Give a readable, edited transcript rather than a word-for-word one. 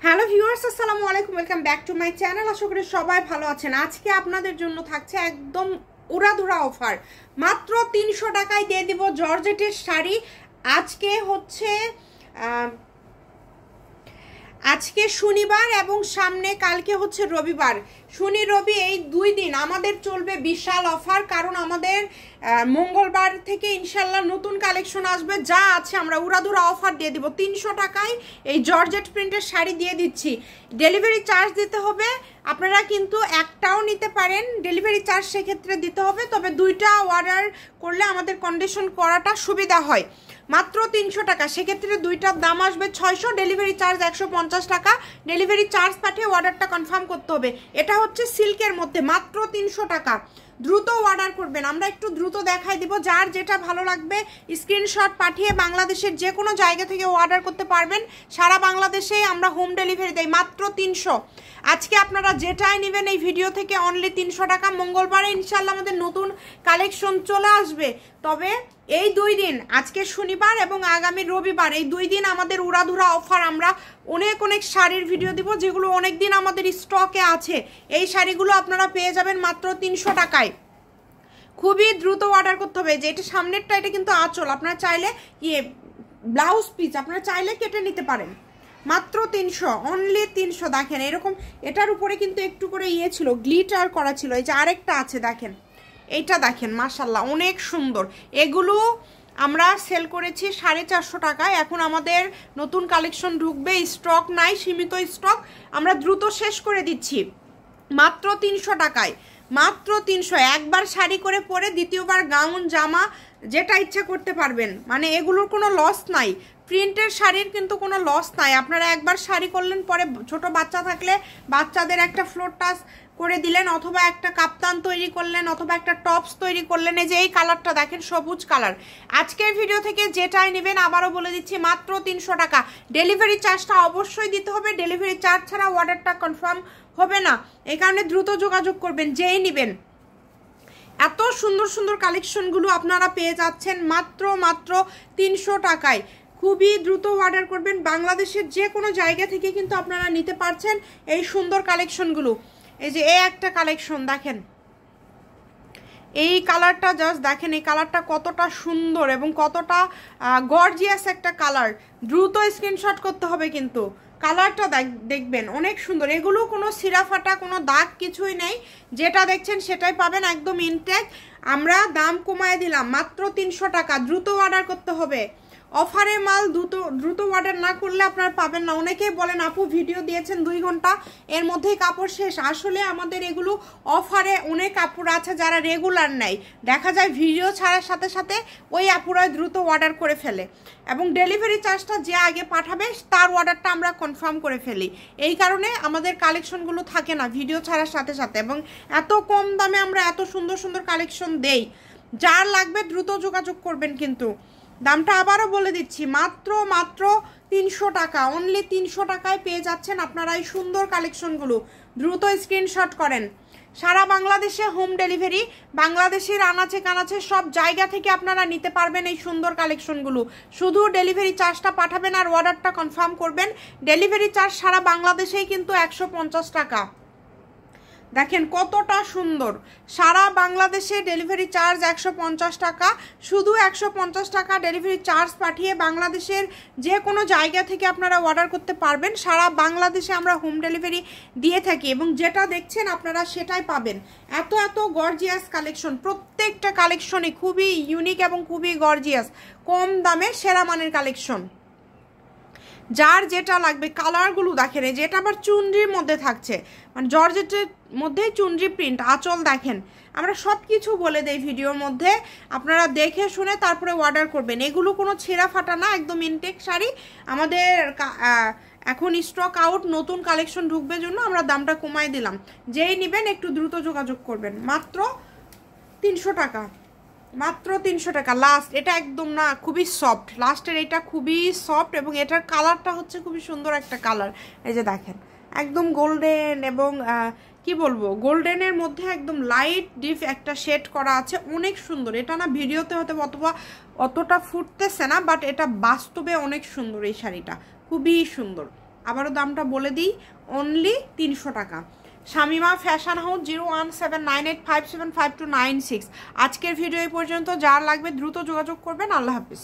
Hello viewers, আসসালামু আলাইকুম, welcome back to my channel. আশা করি সবাই ভালো আছেন। আজকে আপনাদের জন্য থাকছে একদম উড়াধুরা অফার। মাত্র 300 টাকায় দিয়ে দিব জর্জেটের শাড়ি। আজকে শনিবার এবং সামনে কালকে হচ্ছে রবিবার। শনি রবি এই 2 দিন আমাদের চলবে বিশাল অফার, কারণ আমাদের মঙ্গলবার থেকে ইনশাল্লাহ নতুন কালেকশন আসবে। যা আছে আমরা উড়াধুরা অফার দিয়ে দিব। 300 টাকায় এই জর্জেট প্রিন্টের শাড়ি দিয়ে দিচ্ছি। ডেলিভারি চার্জ দিতে হবে, আপনারা কিন্তু একটাও নিতে পারেন, ডেলিভারি চার্জ সেক্ষেত্রে দিতে হবে, তবে 2টা অর্ডার করলে আমাদের কন্ডিশন করাটা সুবিধা হয়। মাত্র 300 টাকা, সেক্ষেত্রে 2টার দাম আসবে 600, ডেলিভারি চার্জ 150 টাকা। ডেলিভারি চার্জ পাঠিয়ে অর্ডারটা কনফার্ম করতে হবে। এটা হচ্ছে সিল্কের মধ্যে, মাত্র 300 টাকা। দ্রুত অর্ডার করবেন, আমরা একটু দ্রুত দেখাই দিব। যার যেটা ভালো লাগবে স্ক্রিনশট পাঠিয়ে বাংলাদেশের যে কোনো জায়গা থেকে অর্ডার করতে পারবেন। সারা বাংলাদেশেই আমরা হোম ডেলিভারি দেই, মাত্র 300। আজকে আপনারা যেটাই নেবেন এই ভিডিও থেকে অনলি 300 টাকা। মঙ্গলবারে ইনশাল্লাহ আমাদের নতুন কালেকশন চলে আসবে, তবে এই 2 দিন, আজকে শনিবার এবং আগামী রবিবার, এই 2 দিন আমাদের উড়াধুরা অফার। আমরা অনেক শাড়ির ভিডিও দিব যেগুলো অনেক দিন আমাদের স্টকে আছে। এই শাড়িগুলো আপনারা পেয়ে যাবেন মাত্র 300 টাকায়। খুবই দ্রুত অর্ডার করতে হবে। যে এটা সামনেরটা, এটা কিন্তু আঁচল, আপনারা চাইলে ব্লাউজ পিস আপনারা চাইলে কেটে নিতে পারেন। মাত্র 300, অনলি 300। দেখেন এরকম, এটার উপরে কিন্তু একটু করে ছিল, গ্লিটার করা ছিল। এই যে আরেকটা আছে, দেখেন এইটা, দেখেন মাশাল্লাহ অনেক সুন্দর। এগুলো আমরা সেল করেছি 450 টাকায়। এখন আমাদের নতুন কালেকশন ঢুকবে, স্টক নাই, সীমিত স্টক, আমরা দ্রুত শেষ করে দিচ্ছি মাত্র 300 টাকায়। মাত্র 300। একবার শাড়ি করে পরে দ্বিতীয়বার গাউন জামা যেটা ইচ্ছা করতে পারবেন, মানে এগুলোর কোনো লস নাই। প্রিন্টের শাড়ির কিন্তু কোনো লস নাই। আপনারা একবার শাড়ি করলেন, পরে ছোট বাচ্চা থাকলে বাচ্চাদের একটা ফ্লোর টাচ করে দিলেন, অথবা একটা কাপ্তান তৈরি করলেন, অথবা একটা টপস তৈরি করলেন। এই যে এই কালারটা দেখেন, সবুজ কালার। আজকের ভিডিও থেকে যেটাই নেবেন আবারও বলে দিচ্ছি মাত্র 300 টাকা। ডেলিভারি চার্জটা অবশ্যই দিতে হবে, ডেলিভারি চার্জ ছাড়া অর্ডারটা কনফার্ম হবে না। এই কারণে দ্রুত যোগাযোগ করবেন যেই নেবেন। এত সুন্দর সুন্দর কালেকশনগুলো আপনারা পেয়ে যাচ্ছেন মাত্র 300 টাকায়। খুবই দ্রুত অর্ডার করবেন। বাংলাদেশের যে কোনো জায়গা থেকে কিন্তু আপনারা নিতে পারছেন এই সুন্দর কালেকশনগুলো। এই যে এই একটা কালেকশন দেখেন, এই কালারটা জাস্ট দেখেন, এই কালারটা কতটা সুন্দর এবং কতটা গর্জিয়াস একটা কালার। দ্রুত স্ক্রিনশট করতে হবে কিন্তু। কালারটা দেখবেন অনেক সুন্দর। এগুলো কোনো সিরা ফাটা, কোনো দাগ কিছুই নেই। যেটা দেখছেন সেটাই পাবেন, একদম ইনটেক। আমরা দাম কমায় দিলাম মাত্র 300 টাকা। দ্রুত অর্ডার করতে হবে। অফারে মাল দ্রুত অর্ডার না করলে আপনারা পাবেন না। অনেকেই বলেন আপু ভিডিও দিয়েছেন 2 ঘন্টা, এর মধ্যেই কাপড় শেষ। আসলে আমাদের এগুলো অফারে অনেক কাপড় আছে যারা রেগুলার নেয়, দেখা যায় ভিডিও ছাড়ার সাথে সাথে ওই আপুরাই দ্রুত অর্ডার করে ফেলে, এবং ডেলিভারি চার্জটা যে আগে পাঠাবে তার অর্ডারটা আমরা কনফার্ম করে ফেলি। এই কারণে আমাদের কালেকশনগুলো থাকে না ভিডিও ছাড়ার সাথে সাথে, এবং এত কম দামে আমরা এত সুন্দর সুন্দর কালেকশন দেই। যার লাগবে দ্রুত যোগাযোগ করবেন কিন্তু। দামটা আবারও বলে দিচ্ছি, মাত্র 300 টাকা। অনলি 300 টাকায় পেয়ে যাচ্ছেন আপনারা এই সুন্দর কালেকশনগুলো। দ্রুত স্ক্রিনশট করেন। সারা বাংলাদেশে হোম ডেলিভারি, বাংলাদেশের আনাচে কানাচে সব জায়গা থেকে আপনারা নিতে পারবেন এই সুন্দর কালেকশনগুলো। শুধু ডেলিভারি চার্জটা পাঠাবেন আর অর্ডারটা কনফার্ম করবেন। ডেলিভারি চার্জ সারা বাংলাদেশেই কিন্তু 150 টাকা। দেখেন কতটা সুন্দর। সারা বাংলাদেশে ডেলিভারি চার্জ 150 টাকা। শুধু 150 টাকা ডেলিভারি চার্জ পাঠিয়ে বাংলাদেশের যে কোনো জায়গা থেকে আপনারা অর্ডার করতে পারবেন। সারা বাংলাদেশে আমরা হোম ডেলিভারি দিয়ে থাকি, এবং যেটা দেখছেন আপনারা সেটাই পাবেন। এত গর্জিয়াস কালেকশন, প্রত্যেকটা কালেকশনই খুবই ইউনিক এবং খুবই গর্জিয়াস। কম দামে সেরা মানের কালেকশন। যার যেটা লাগবে, কালারগুলো দেখেন। এই যেটা আবার চুনরির মধ্যে থাকছে, মানে জর্জেটের মধ্যেই চুনরি প্রিন্ট, আঁচল দেখেন। আমরা সব কিছু বলে দেই ভিডিওর মধ্যে, আপনারা দেখে শুনে তারপরে অর্ডার করবেন। এগুলো কোনো ছেঁড়া ফাটা না, একদম ইনটেক শাড়ি। আমাদের এখন স্টক আউট, নতুন কালেকশন ঢুকবে জন্য আমরা দামটা কমাই দিলাম। যেই নেবেন একটু দ্রুত যোগাযোগ করবেন। মাত্র 300 টাকা, মাত্র 300 টাকা লাস্ট। এটা একদম না, খুবই সফট। লাস্টের এটা খুবই সফট, এবং এটার কালারটা হচ্ছে খুবই সুন্দর একটা কালার। এই যে দেখেন, একদম গোল্ডেন, এবং কি বলবো, গোল্ডেনের মধ্যে একদম লাইট ডিপ একটা শেড করা আছে, অনেক সুন্দর। এটা না ভিডিওতে হয়তো অতটা ফুটতেছে না, বাট এটা বাস্তবে অনেক সুন্দর। এই শাড়িটা খুবই সুন্দর। আবারও দামটা বলে দিই, অনলি 300 টাকা। Shamima fashion house 01798575296। আজকের ভিডিও এই পর্যন্ত, যার লাগবে দ্রুত যোগাযোগ করবেন। আল্লাহ হাফিজ।